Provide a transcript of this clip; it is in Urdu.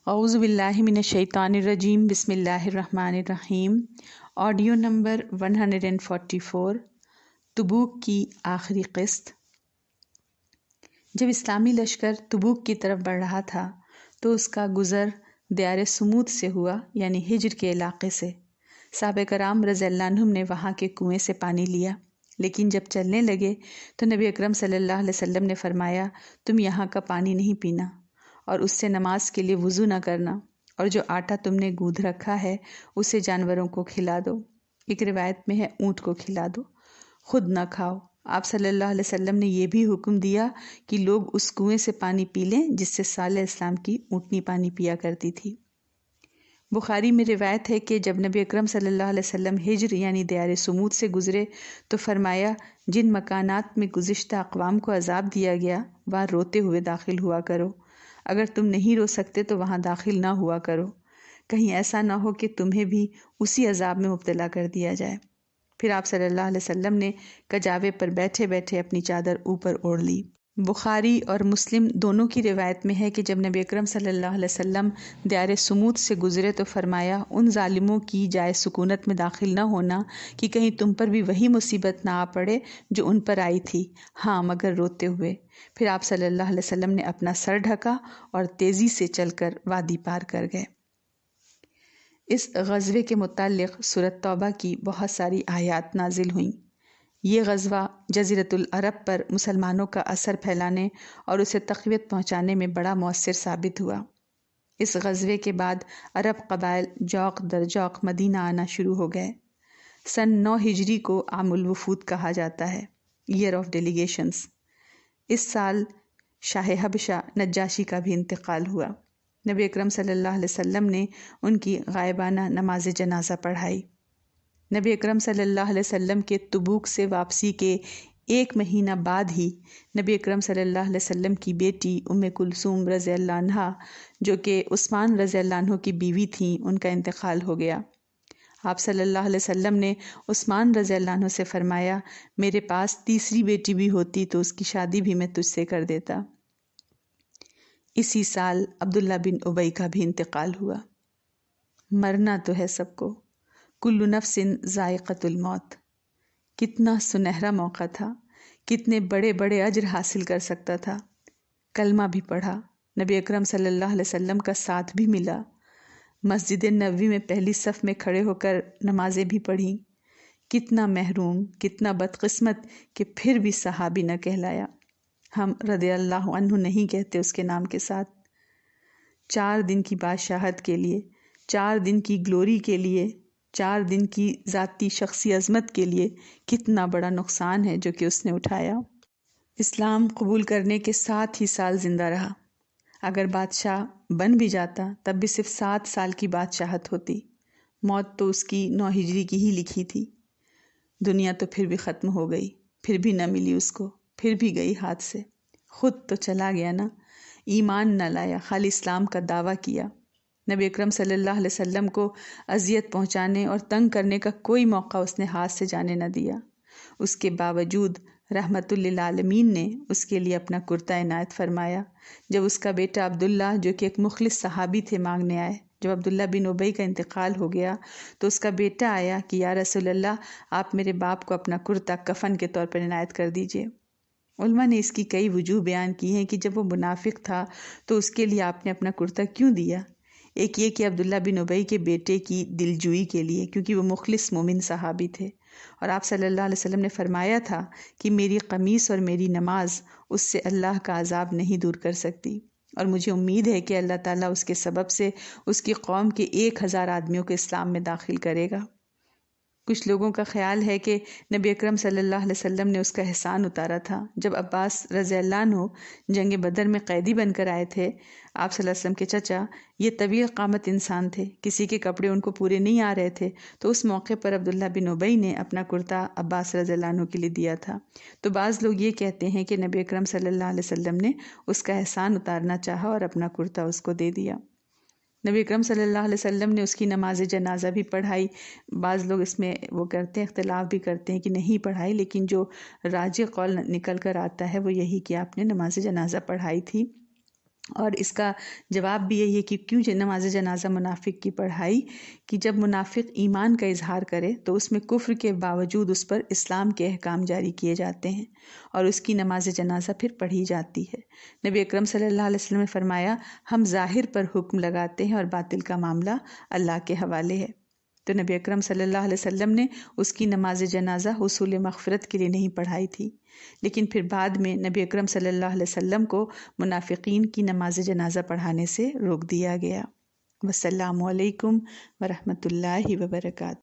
اعوذ باللہ من الشیطان الرجیم بسم اللہ الرحمن الرحیم۔ آڈیو نمبر 144، تبوک کی آخری قسط۔ جب اسلامی لشکر تبوک کی طرف بڑھ رہا تھا تو اس کا گزر دیار سمود سے ہوا، یعنی ہجر کے علاقے سے۔ صحابہ کرام رضی اللہ عنہم نے وہاں کے کنویں سے پانی لیا، لیکن جب چلنے لگے تو نبی اکرم صلی اللہ علیہ وسلم نے فرمایا، تم یہاں کا پانی نہیں پینا اور اس سے نماز کے لیے وضو نہ کرنا، اور جو آٹا تم نے گوندھ رکھا ہے اسے جانوروں کو کھلا دو۔ ایک روایت میں ہے اونٹ کو کھلا دو، خود نہ کھاؤ۔ آپ صلی اللہ علیہ وسلم نے یہ بھی حکم دیا کہ لوگ اس کنویں سے پانی پی لیں جس سے صالح اسلام کی اونٹنی پانی پیا کرتی تھی۔ بخاری میں روایت ہے کہ جب نبی اکرم صلی اللہ علیہ وسلم ہجر یعنی دیار سمود سے گزرے تو فرمایا، جن مکانات میں گزشتہ اقوام کو عذاب دیا گیا وہاں روتے ہوئے داخل ہوا کرو، اگر تم نہیں رو سکتے تو وہاں داخل نہ ہوا کرو، کہیں ایسا نہ ہو کہ تمہیں بھی اسی عذاب میں مبتلا کر دیا جائے۔ پھر آپ صلی اللہ علیہ وسلم نے کجاوے پر بیٹھے بیٹھے اپنی چادر اوپر اوڑھ لی۔ بخاری اور مسلم دونوں کی روایت میں ہے کہ جب نبی اکرم صلی اللہ علیہ وسلم دیار سمود سے گزرے تو فرمایا، ان ظالموں کی جائے سکونت میں داخل نہ ہونا کہ کہیں تم پر بھی وہی مصیبت نہ آ پڑے جو ان پر آئی تھی، ہاں مگر روتے ہوئے۔ پھر آپ صلی اللہ علیہ وسلم نے اپنا سر ڈھکا اور تیزی سے چل کر وادی پار کر گئے۔ اس غزوے کے متعلق سورۃ توبہ کی بہت ساری آیات نازل ہوئیں۔ یہ غزوہ جزیرۃ العرب پر مسلمانوں کا اثر پھیلانے اور اسے تقویت پہنچانے میں بڑا مؤثر ثابت ہوا۔ اس غزوے کے بعد عرب قبائل جوق در جوق مدینہ آنا شروع ہو گئے۔ سن 9 ہجری کو عام الوفود کہا جاتا ہے، ایئر آف ڈیلیگیشنز۔ اس سال شاہ حبشہ نجاشی کا بھی انتقال ہوا۔ نبی اکرم صلی اللہ علیہ وسلم نے ان کی غائبانہ نماز جنازہ پڑھائی۔ نبی اکرم صلی اللہ علیہ وسلم کے تبوک سے واپسی کے 1 مہینہ بعد ہی نبی اکرم صلی اللہ علیہ وسلم کی بیٹی ام کلثوم رضی اللہ عنہا، جو کہ عثمان رضی اللہ عنہ کی بیوی تھیں، ان کا انتقال ہو گیا۔ آپ صلی اللہ علیہ وسلم نے عثمان رضی اللہ عنہ سے فرمایا، میرے پاس تیسری بیٹی بھی ہوتی تو اس کی شادی بھی میں تجھ سے کر دیتا۔ اسی سال عبداللہ بن ابی کا بھی انتقال ہوا۔ مرنا تو ہے سب کو، کل نفس ذائقۃ الموت۔ کتنا سنہرا موقع تھا، کتنے بڑے بڑے اجر حاصل کر سکتا تھا۔ کلمہ بھی پڑھا، نبی اکرم صلی اللہ علیہ وسلم کا ساتھ بھی ملا، مسجد نبوی میں پہلی صف میں کھڑے ہو کر نمازیں بھی پڑھیں۔ کتنا محروم، کتنا بدقسمت کہ پھر بھی صحابی نہ کہلایا۔ ہم رضی اللہ عنہ نہیں کہتے اس کے نام کے ساتھ۔ 4 دن کی بادشاہت کے لیے، 4 دن کی گلوری کے لیے، 4 دن کی ذاتی شخصی عظمت کے لیے کتنا بڑا نقصان ہے جو کہ اس نے اٹھایا۔ اسلام قبول کرنے کے 7 ہی سال زندہ رہا۔ اگر بادشاہ بن بھی جاتا تب بھی صرف 7 سال کی بادشاہت ہوتی۔ موت تو اس کی 9 ہجری کی ہی لکھی تھی۔ دنیا تو پھر بھی ختم ہو گئی، پھر بھی نہ ملی اس کو، پھر بھی گئی ہاتھ سے۔ خود تو چلا گیا نا، ایمان نہ لایا، خالی اسلام کا دعویٰ کیا۔ نبی اکرم صلی اللہ علیہ وسلم کو اذیت پہنچانے اور تنگ کرنے کا کوئی موقع اس نے ہاتھ سے جانے نہ دیا۔ اس کے باوجود رحمت للعالمین نے اس کے لیے اپنا کرتا عنایت فرمایا۔ جب اس کا بیٹا عبداللہ، جو کہ ایک مخلص صحابی تھے، مانگنے آئے، جب عبداللہ بن ابی کا انتقال ہو گیا تو اس کا بیٹا آیا کہ یا رسول اللہ، آپ میرے باپ کو اپنا کرتا کفن کے طور پر عنایت کر دیجئے۔ علماء نے اس کی کئی وجوہ بیان کی ہیں کہ جب وہ منافق تھا تو اس کے لیے آپ نے اپنا کرتا کیوں دیا۔ ایک یہ کہ عبداللہ بن ابی کے بیٹے کی دلجوئی کے لیے، کیونکہ وہ مخلص مومن صحابی تھے، اور آپ صلی اللہ علیہ وسلم نے فرمایا تھا کہ میری قمیص اور میری نماز اس سے اللہ کا عذاب نہیں دور کر سکتی، اور مجھے امید ہے کہ اللہ تعالیٰ اس کے سبب سے اس کی قوم کے 1000 آدمیوں کو اسلام میں داخل کرے گا۔ کچھ لوگوں کا خیال ہے کہ نبی اکرم صلی اللہ علیہ وسلم نے اس کا احسان اتارا تھا۔ جب عباس رضی اللہ عنہ جنگ بدر میں قیدی بن کر آئے تھے، آپ صلی اللہ علیہ وسلم کے چچا یہ طویل قامت انسان تھے، کسی کے کپڑے ان کو پورے نہیں آ رہے تھے، تو اس موقع پر عبداللہ بن ابی نے اپنا کرتا عباس رضی اللہ عنہ کے لیے دیا تھا۔ تو بعض لوگ یہ کہتے ہیں کہ نبی اکرم صلی اللہ علیہ وسلم نے اس کا احسان اتارنا چاہا اور اپنا کرتا اس کو دے دیا۔ نبی اکرم صلی اللہ علیہ وسلم نے اس کی نماز جنازہ بھی پڑھائی۔ بعض لوگ اس میں وہ کرتے ہیں، اختلاف بھی کرتے ہیں کہ نہیں پڑھائی، لیکن جو راجح قول نکل کر آتا ہے وہ یہی کہ آپ نے نماز جنازہ پڑھائی تھی۔ اور اس کا جواب بھی یہی ہے کہ کیوں نماز جنازہ منافق کی پڑھائی، کہ جب منافق ایمان کا اظہار کرے تو اس میں کفر کے باوجود اس پر اسلام کے احکام جاری کیے جاتے ہیں اور اس کی نماز جنازہ پھر پڑھی جاتی ہے۔ نبی اکرم صلی اللہ علیہ وسلم نے فرمایا، ہم ظاہر پر حکم لگاتے ہیں اور باطل کا معاملہ اللہ کے حوالے ہے۔ تو نبی اکرم صلی اللہ علیہ وسلم نے اس کی نماز جنازہ حصول مغفرت کے لیے نہیں پڑھائی تھی، لیکن پھر بعد میں نبی اکرم صلی اللہ علیہ وسلم کو منافقین کی نماز جنازہ پڑھانے سے روک دیا گیا۔ والسلام علیکم ورحمۃ اللہ وبرکاتہ۔